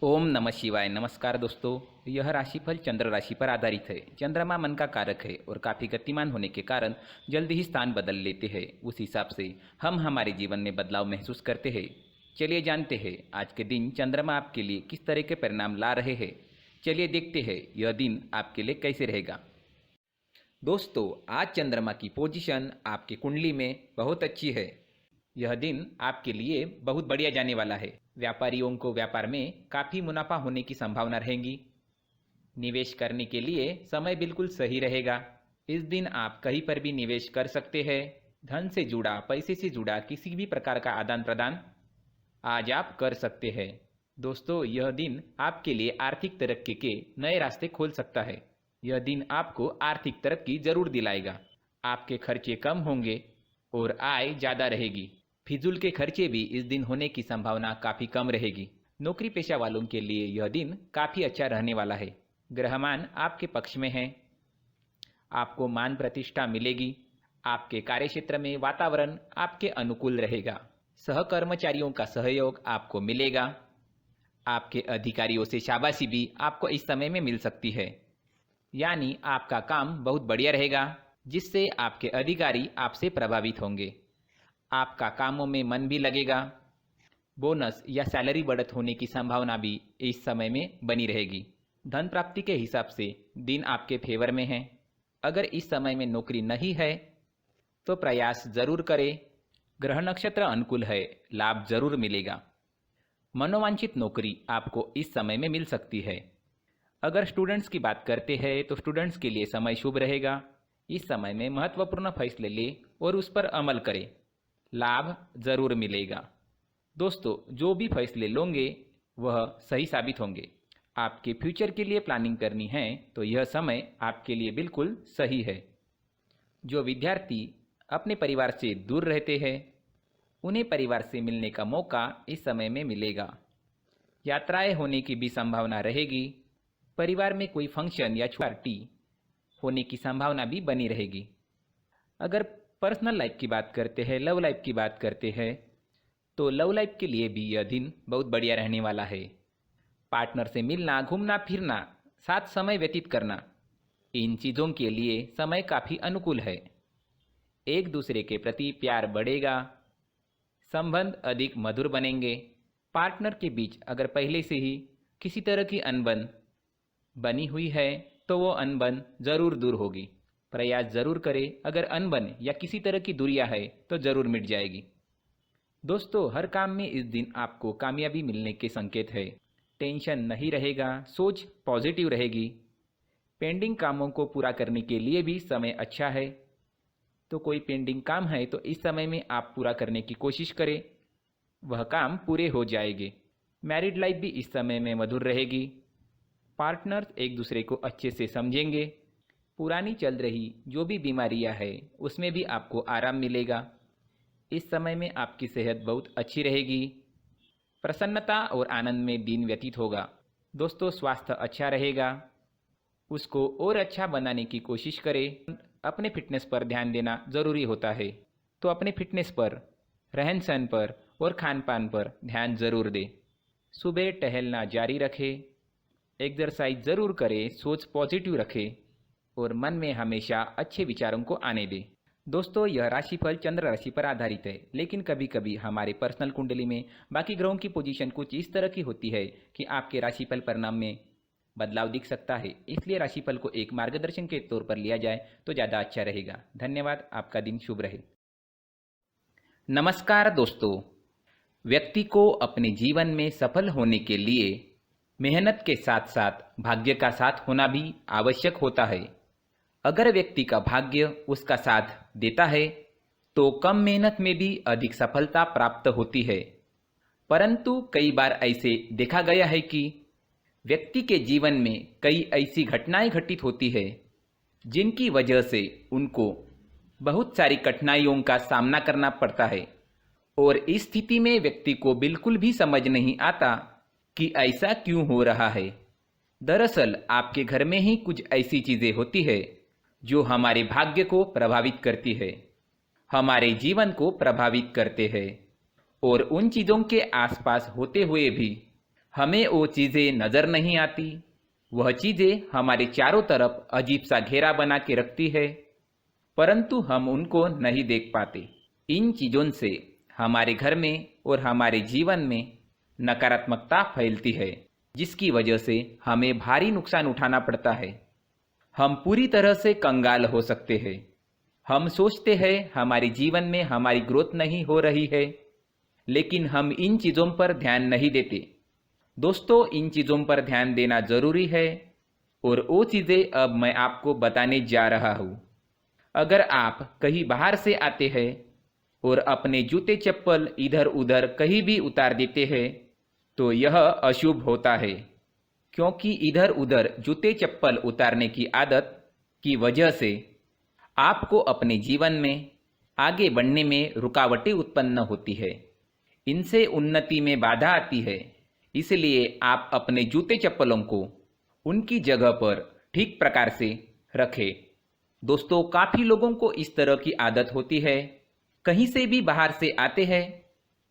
ओम नमः शिवाय। नमस्कार दोस्तों। यह राशिफल चंद्र राशि पर आधारित है। चंद्रमा मन का कारक है और काफ़ी गतिमान होने के कारण जल्द ही स्थान बदल लेते हैं। उस हिसाब से हम हमारे जीवन में बदलाव महसूस करते हैं। चलिए जानते हैं आज के दिन चंद्रमा आपके लिए किस तरह के परिणाम ला रहे हैं। चलिए देखते हैं यह दिन आपके लिए कैसे रहेगा। दोस्तों, आज चंद्रमा की पोजीशन आपकी कुंडली में बहुत अच्छी है। यह दिन आपके लिए बहुत बढ़िया जाने वाला है। व्यापारियों को व्यापार में काफ़ी मुनाफा होने की संभावना रहेगी। निवेश करने के लिए समय बिल्कुल सही रहेगा। इस दिन आप कहीं पर भी निवेश कर सकते हैं। धन से जुड़ा, पैसे से जुड़ा किसी भी प्रकार का आदान प्रदान आज आप कर सकते हैं। दोस्तों, यह दिन आपके लिए आर्थिक तरक्की के नए रास्ते खोल सकता है। यह दिन आपको आर्थिक तरक्की जरूर दिलाएगा। आपके खर्चे कम होंगे और आय ज़्यादा रहेगी। फिजूल के खर्चे भी इस दिन होने की संभावना काफ़ी कम रहेगी। नौकरी पेशा वालों के लिए यह दिन काफ़ी अच्छा रहने वाला है। ग्रहमान आपके पक्ष में है। आपको मान प्रतिष्ठा मिलेगी। आपके कार्यक्षेत्र में वातावरण आपके अनुकूल रहेगा। सहकर्मचारियों का सहयोग आपको मिलेगा। आपके अधिकारियों से शाबाशी भी आपको इस समय में मिल सकती है। यानी आपका काम बहुत बढ़िया रहेगा, जिससे आपके अधिकारी आपसे प्रभावित होंगे। आपका कामों में मन भी लगेगा। बोनस या सैलरी बढ़त होने की संभावना भी इस समय में बनी रहेगी। धन प्राप्ति के हिसाब से दिन आपके फेवर में है। अगर इस समय में नौकरी नहीं है तो प्रयास जरूर करें। ग्रह नक्षत्र अनुकूल है, लाभ जरूर मिलेगा। मनोवांछित नौकरी आपको इस समय में मिल सकती है। अगर स्टूडेंट्स की बात करते हैं तो स्टूडेंट्स के लिए समय शुभ रहेगा। इस समय में महत्वपूर्ण फैसले लें और उस पर अमल करें। लाभ जरूर मिलेगा। दोस्तों, जो भी फैसले लोगे वह सही साबित होंगे। आपके फ्यूचर के लिए प्लानिंग करनी है तो यह समय आपके लिए बिल्कुल सही है। जो विद्यार्थी अपने परिवार से दूर रहते हैं उन्हें परिवार से मिलने का मौका इस समय में मिलेगा। यात्राएं होने की भी संभावना रहेगी। परिवार में कोई फंक्शन या पार्टी होने की संभावना भी बनी रहेगी। अगर पर्सनल लाइफ की बात करते हैं, लव लाइफ की बात करते हैं, तो लव लाइफ के लिए भी यह दिन बहुत बढ़िया रहने वाला है। पार्टनर से मिलना, घूमना फिरना, साथ समय व्यतीत करना, इन चीज़ों के लिए समय काफ़ी अनुकूल है। एक दूसरे के प्रति प्यार बढ़ेगा। संबंध अधिक मधुर बनेंगे। पार्टनर के बीच अगर पहले से ही किसी तरह की अनबन बनी हुई है तो वो अनबन ज़रूर दूर होगी। प्रयास जरूर करें। अगर अनबन या किसी तरह की दूरियां है तो जरूर मिट जाएगी। दोस्तों, हर काम में इस दिन आपको कामयाबी मिलने के संकेत है। टेंशन नहीं रहेगा, सोच पॉजिटिव रहेगी। पेंडिंग कामों को पूरा करने के लिए भी समय अच्छा है। तो कोई पेंडिंग काम है तो इस समय में आप पूरा करने की कोशिश करें, वह काम पूरे हो जाएंगे। मैरिड लाइफ भी इस समय में मधुर रहेगी। पार्टनर्स एक दूसरे को अच्छे से समझेंगे। पुरानी चल रही जो भी बीमारियां है उसमें भी आपको आराम मिलेगा। इस समय में आपकी सेहत बहुत अच्छी रहेगी। प्रसन्नता और आनंद में दिन व्यतीत होगा। दोस्तों, स्वास्थ्य अच्छा रहेगा, उसको और अच्छा बनाने की कोशिश करें। अपने फिटनेस पर ध्यान देना ज़रूरी होता है, तो अपने फिटनेस पर, रहन सहन पर और खान पान पर ध्यान ज़रूर दें। सुबह टहलना जारी रखें। एक्सरसाइज ज़रूर करें। सोच पॉजिटिव रखें और मन में हमेशा अच्छे विचारों को आने दें। दोस्तों, यह राशिफल चंद्र राशि पर आधारित है, लेकिन कभी कभी हमारे पर्सनल कुंडली में बाकी ग्रहों की पोजीशन कुछ इस तरह की होती है कि आपके राशिफल परिणाम में बदलाव दिख सकता है। इसलिए राशिफल को एक मार्गदर्शन के तौर पर लिया जाए तो ज़्यादा अच्छा रहेगा। धन्यवाद। आपका दिन शुभ रहे। नमस्कार दोस्तों, व्यक्ति को अपने जीवन में सफल होने के लिए मेहनत के साथ साथ भाग्य का साथ होना भी आवश्यक होता है। अगर व्यक्ति का भाग्य उसका साथ देता है तो कम मेहनत में भी अधिक सफलता प्राप्त होती है। परंतु कई बार ऐसे देखा गया है कि व्यक्ति के जीवन में कई ऐसी घटनाएं घटित होती है जिनकी वजह से उनको बहुत सारी कठिनाइयों का सामना करना पड़ता है। और इस स्थिति में व्यक्ति को बिल्कुल भी समझ नहीं आता कि ऐसा क्यों हो रहा है। दरअसल आपके घर में ही कुछ ऐसी चीजें होती है जो हमारे भाग्य को प्रभावित करती है, हमारे जीवन को प्रभावित करते हैं। और उन चीज़ों के आसपास होते हुए भी हमें वो चीज़ें नज़र नहीं आती, वह चीज़ें हमारे चारों तरफ अजीब सा घेरा बना के रखती है, परंतु हम उनको नहीं देख पाते। इन चीज़ों से हमारे घर में और हमारे जीवन में नकारात्मकता फैलती है, जिसकी वजह से हमें भारी नुकसान उठाना पड़ता है। हम पूरी तरह से कंगाल हो सकते हैं। हम सोचते हैं हमारे जीवन में हमारी ग्रोथ नहीं हो रही है, लेकिन हम इन चीज़ों पर ध्यान नहीं देते। दोस्तों, इन चीज़ों पर ध्यान देना ज़रूरी है और वो चीज़ें अब मैं आपको बताने जा रहा हूँ। अगर आप कहीं बाहर से आते हैं और अपने जूते चप्पल इधर उधर कहीं भी उतार देते हैं तो यह अशुभ होता है, क्योंकि इधर उधर जूते चप्पल उतारने की आदत की वजह से आपको अपने जीवन में आगे बढ़ने में रुकावटें उत्पन्न होती है। इनसे उन्नति में बाधा आती है। इसलिए आप अपने जूते चप्पलों को उनकी जगह पर ठीक प्रकार से रखें। दोस्तों, काफ़ी लोगों को इस तरह की आदत होती है, कहीं से भी बाहर से आते हैं,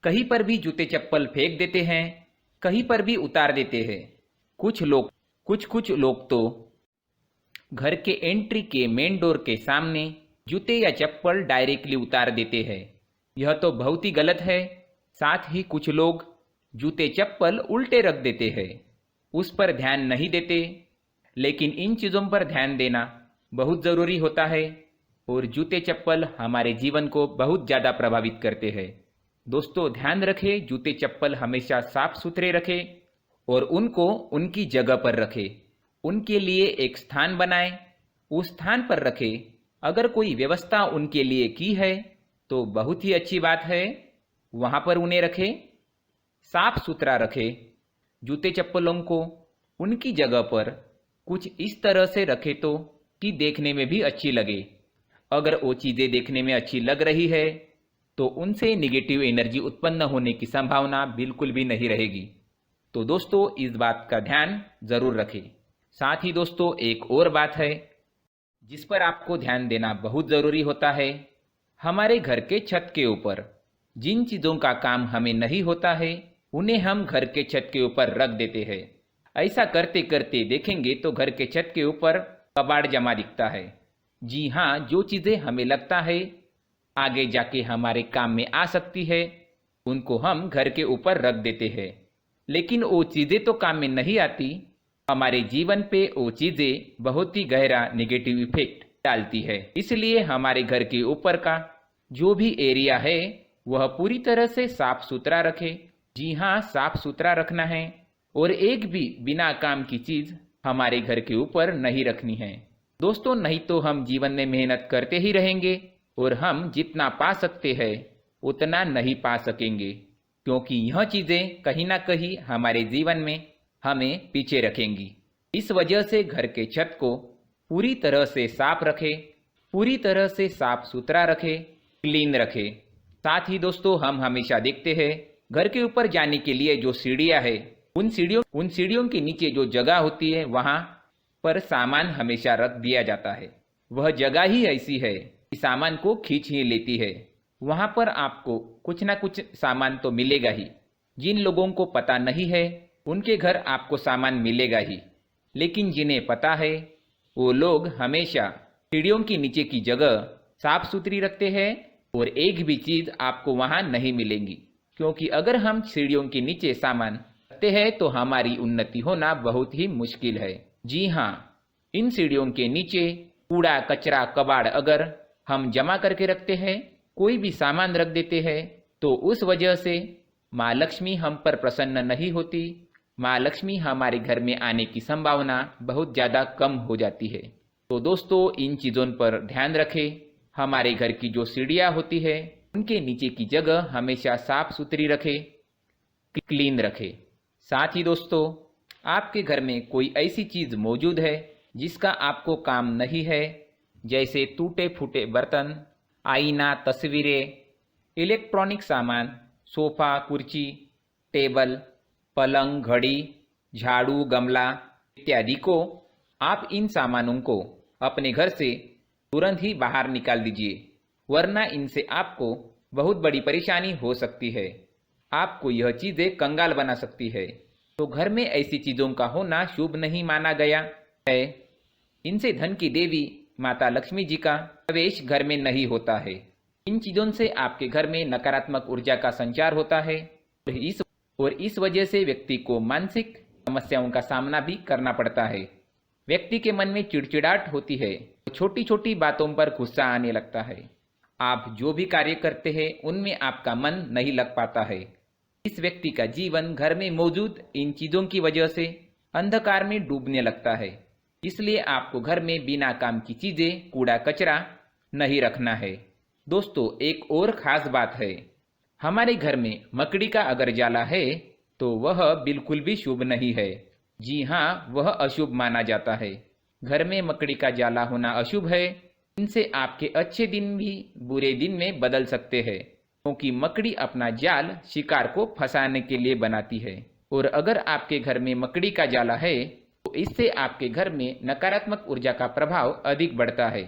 कहीं पर भी जूते चप्पल फेंक देते हैं, कहीं पर भी उतार देते हैं। कुछ लोग तो घर के एंट्री के मेन डोर के सामने जूते या चप्पल डायरेक्टली उतार देते हैं। यह तो बहुत ही गलत है। साथ ही कुछ लोग जूते चप्पल उल्टे रख देते हैं, उस पर ध्यान नहीं देते। लेकिन इन चीज़ों पर ध्यान देना बहुत ज़रूरी होता है और जूते चप्पल हमारे जीवन को बहुत ज़्यादा प्रभावित करते हैं। दोस्तों, ध्यान रखें, जूते चप्पल हमेशा साफ सुथरे रखें और उनको उनकी जगह पर रखें। उनके लिए एक स्थान बनाएं, उस स्थान पर रखें। अगर कोई व्यवस्था उनके लिए की है तो बहुत ही अच्छी बात है, वहाँ पर उन्हें रखें। साफ सुथरा रखें। जूते चप्पलों को उनकी जगह पर कुछ इस तरह से रखें तो कि देखने में भी अच्छी लगे। अगर वो चीज़ें देखने में अच्छी लग रही है तो उनसे निगेटिव एनर्जी उत्पन्न होने की संभावना बिल्कुल भी नहीं रहेगी। तो दोस्तों, इस बात का ध्यान ज़रूर रखें। साथ ही दोस्तों, एक और बात है जिस पर आपको ध्यान देना बहुत ज़रूरी होता है। हमारे घर के छत के ऊपर जिन चीज़ों का काम हमें नहीं होता है उन्हें हम घर के छत के ऊपर रख देते हैं। ऐसा करते करते देखेंगे तो घर के छत के ऊपर कबाड़ जमा दिखता है। जी हाँ, जो चीज़ें हमें लगता है आगे जाके हमारे काम में आ सकती है उनको हम घर के ऊपर रख देते हैं, लेकिन वो चीज़ें तो काम में नहीं आती। हमारे जीवन पे वो चीज़ें बहुत ही गहरा नेगेटिव इफेक्ट डालती है। इसलिए हमारे घर के ऊपर का जो भी एरिया है वह पूरी तरह से साफ सुथरा रखें। जी हाँ, साफ सुथरा रखना है और एक भी बिना काम की चीज़ हमारे घर के ऊपर नहीं रखनी है। दोस्तों, नहीं तो हम जीवन में मेहनत करते ही रहेंगे और हम जितना पा सकते हैं उतना नहीं पा सकेंगे, क्योंकि यह चीज़ें कहीं ना कहीं हमारे जीवन में हमें पीछे रखेंगी। इस वजह से घर के छत को पूरी तरह से साफ रखें, पूरी तरह से साफ सुथरा रखें, क्लीन रखें। साथ ही दोस्तों, हम हमेशा देखते हैं घर के ऊपर जाने के लिए जो सीढ़ियाँ है उन सीढ़ियों के नीचे जो जगह होती है वहाँ पर सामान हमेशा रख दिया जाता है। वह जगह ही ऐसी है कि सामान को खींच ही लेती है। वहाँ पर आपको कुछ ना कुछ सामान तो मिलेगा ही। जिन लोगों को पता नहीं है उनके घर आपको सामान मिलेगा ही, लेकिन जिन्हें पता है वो लोग हमेशा सीढ़ियों के नीचे की जगह साफ सुथरी रखते हैं और एक भी चीज़ आपको वहाँ नहीं मिलेगी, क्योंकि अगर हम सीढ़ियों के नीचे सामान रखते हैं तो हमारी उन्नति होना बहुत ही मुश्किल है। जी हाँ, इन सीढ़ियों के नीचे कूड़ा कचरा कबाड़ अगर हम जमा करके रखते हैं, कोई भी सामान रख देते हैं, तो उस वजह से माँ लक्ष्मी हम पर प्रसन्न नहीं होती। माँ लक्ष्मी हमारे घर में आने की संभावना बहुत ज़्यादा कम हो जाती है। तो दोस्तों, इन चीज़ों पर ध्यान रखें। हमारे घर की जो सीढ़ियाँ होती है उनके नीचे की जगह हमेशा साफ सुथरी रखें, क्लीन रखें। साथ ही दोस्तों, आपके घर में कोई ऐसी चीज़ मौजूद है जिसका आपको काम नहीं है, जैसे टूटे फूटे बर्तन, आईना, तस्वीरें, इलेक्ट्रॉनिक सामान, सोफ़ा, कुर्सी, टेबल, पलंग, घड़ी, झाड़ू, गमला इत्यादि को आप इन सामानों को अपने घर से तुरंत ही बाहर निकाल दीजिए, वरना इनसे आपको बहुत बड़ी परेशानी हो सकती है। आपको यह चीज़ें कंगाल बना सकती है। तो घर में ऐसी चीजों का होना शुभ नहीं माना गया है। इनसे धन की देवी माता लक्ष्मी जी का प्रवेश घर में नहीं होता है। इन चीजों से आपके घर में नकारात्मक ऊर्जा का संचार होता है और इस वजह से व्यक्ति को मानसिक समस्याओं का सामना भी करना पड़ता है। व्यक्ति के मन में चिड़चिड़ाहट होती है, छोटी छोटी बातों पर गुस्सा आने लगता है। आप जो भी कार्य करते हैं उनमें आपका मन नहीं लग पाता है। इस व्यक्ति का जीवन घर में मौजूद इन चीजों की वजह से अंधकार में डूबने लगता है। इसलिए आपको घर में बिना काम की चीजें, कूड़ा कचरा नहीं रखना है। दोस्तों, एक और खास बात है, हमारे घर में मकड़ी का अगर जाला है तो वह बिल्कुल भी शुभ नहीं है। जी हाँ, वह अशुभ माना जाता है। घर में मकड़ी का जाला होना अशुभ है। इनसे आपके अच्छे दिन भी बुरे दिन में बदल सकते हैं, क्योंकि मकड़ी अपना जाल शिकार को फंसाने के लिए बनाती है। और अगर आपके घर में मकड़ी का जाला है तो इससे आपके घर में नकारात्मक ऊर्जा का प्रभाव अधिक बढ़ता है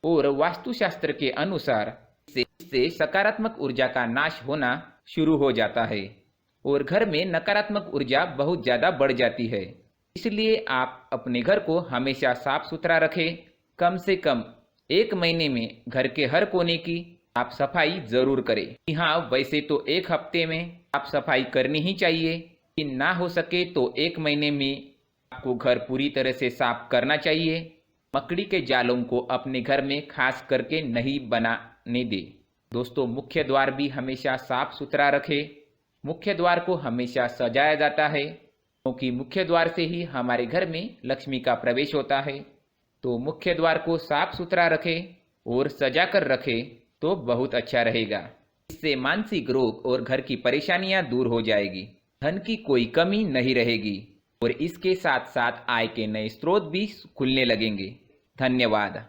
और वास्तुशास्त्र के अनुसार इससे सकारात्मक ऊर्जा का नाश होना शुरू हो जाता है और घर में नकारात्मक ऊर्जा बहुत ज्यादा बढ़ जाती है। इसलिए आप अपने घर को हमेशा साफ सुथरा रखें। कम से कम 1 महीने में घर के हर कोने की आप सफाई जरूर करें। हाँ, वैसे तो 1 हफ्ते में आप सफाई करनी ही चाहिए, लेकिन ना हो सके तो 1 महीने में आपको घर पूरी तरह से साफ करना चाहिए। मकड़ी के जालों को अपने घर में खास करके नहीं बनाने दे। दोस्तों, मुख्य द्वार भी हमेशा साफ सुथरा रखें। मुख्य द्वार को हमेशा सजाया जाता है, क्योंकि मुख्य द्वार से ही हमारे घर में लक्ष्मी का प्रवेश होता है। तो मुख्य द्वार को साफ सुथरा रखें और सजा कर रखें तो बहुत अच्छा रहेगा। इससे मानसिक रोग और घर की परेशानियां दूर हो जाएगी, धन की कोई कमी नहीं रहेगी और इसके साथ साथ आय के नए स्रोत भी खुलने लगेंगे। धन्यवाद।